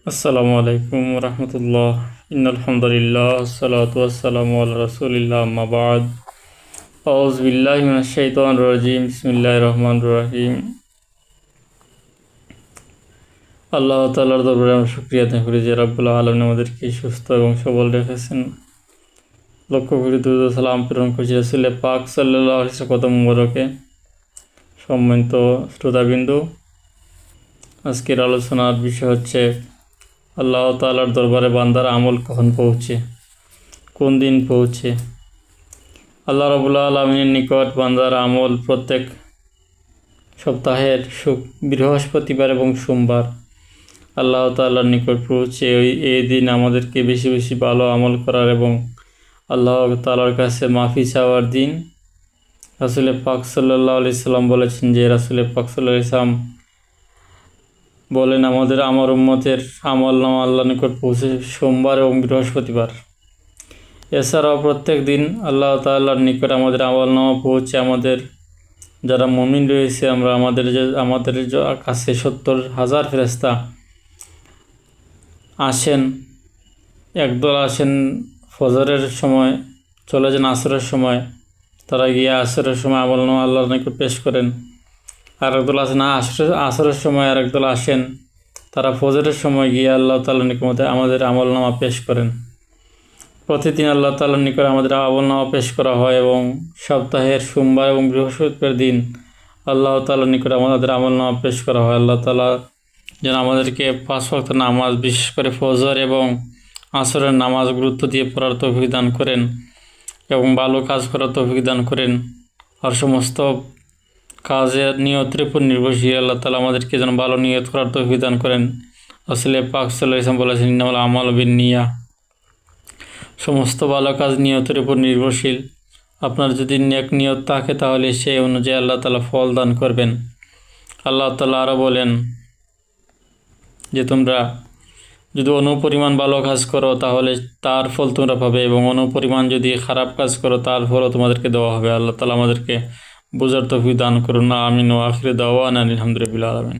আসসালামু আলাইকুম রহমতুল্লাহ। ইন্নালহামদুলিল্লাহ সালাতু ওয়াসসালামু আলা রাসূলিল্লাহ আম্মা বাদ। আউযু বিল্লাহি মিনাশ শাইতানির রাজিম। বিসমিল্লাহির রহমানির রহিম। আল্লাহ তাআলার দরবারে আমরা শুকরিয়া আদায় করি যে রব্বুল আলামিন আমাদেরকে সুস্থ এবং সবল রেখেছেন। লক্ষ কোটি দুরূদ ও সালাম প্রেরণ করেছি রাসূল পাক সাল্লাল্লাহু আলাইহি ওয়াসাল্লাম কদম মোবারকে। সম্মানিত শ্রোতাবিন্দু, আজকের আলোচনার বিষয় হচ্ছে আল্লাহ তাআলার দরবারে বান্দার আমল কখন পৌঁছে, কোন দিন পৌঁছে। আল্লাহ রাব্বুল আলামিনের নিকট বান্দার আমল প্রত্যেক সপ্তাহের বৃহস্পতিবার এবং সোমবার আল্লাহ তাআলার নিকট পৌঁছে। এই দিন আমাদেরকে বেশি বেশি ভালো আমল করার এবং আল্লাহ তাআলার কাছে মাফি চাওয়ার দিন। রাসূল পাক সাল্লাল্লাহু আলাইহি সাল্লাম বলেছেন যে রাসূল পাক সাল্লাল্লাহু আলাইহি সাল্লাম বলেন, আমার উম্মতের আমল নামা আল্লাহর নিকট পৌঁছে সোমবার এবং বৃহস্পতিবার। এছাড়াও প্রত্যেক দিন আল্লাহ তাআলার নিকট আমাদের আমল নামা পৌঁছে। আমাদের যারা মুমিন রয়েছে আমাদের কাছে 70,000 ফেরেশতা আসেন। একদল আসেন ফজরের সময়, চলে যান আসরের সময়, তারা গিয়ে আসরের সময় আমল নামা আল্লাহর নিকট পেশ করেন। আর একদল আসেন আসরের সময়, আর একদল আসেন তারা ফজরের সময় গিয়ে আল্লাহ তাআলার নিকট আমাদের আমল নামা পেশ করেন। প্রতিদিন আল্লাহ তাআলার নিকট আমাদের আমল নামা পেশ করা হয় এবং সপ্তাহের সোমবার এবং বৃহস্পতিবার দিন আল্লাহ তাআলার নিকট আমাদের আমল নামা পেশ করা হয়। আল্লাহ তাআলা যেন আমাদেরকে 5 ওয়াক্ত নামাজ, বিশেষ করে ফজর এবং আসরের নামাজ গুরুত্ব দিয়ে পড়ার তৌফিক দান করেন এবং ভালো কাজ করার তৌফিক দান করেন। আর সমস্ত কাজের নিয়তের উপর নির্ভরশীল আল্লাহ তাআলা আমাদেরকে যেন ভালো নিয়ত করার তৌফিক দান করেন। রাসূল পাক সাল্লাল্লাহু আলাইহি ওয়াসাল্লাম বলেছেন, ইন্নামাল আমালু বিন্নিয়াহ। সমস্ত ভালো কাজ নিয়তের উপর নির্ভরশীল। আপনার যদি নেক নিয়ত থাকে তাহলে সেই অনুযায়ী আল্লাহ তাআলা ফল দান করবেন। আল্লাহ তাআলা আরও বলেন যে তোমরা যদি অনুপরিমাণ ভালো কাজ করো তাহলে তার ফল তোমরা পাবে, এবং অনুপরিমাণ যদি খারাপ কাজ করো তার ফলও তোমাদেরকে দেওয়া হবে। আল্লাহ তাআলা আমাদেরকে বোঝার তৌফিক দান করুন। আমিন। ওয়া আখিরু দাওয়ানা আলহামদুলিল্লাহি রাব্বিল আলামিন।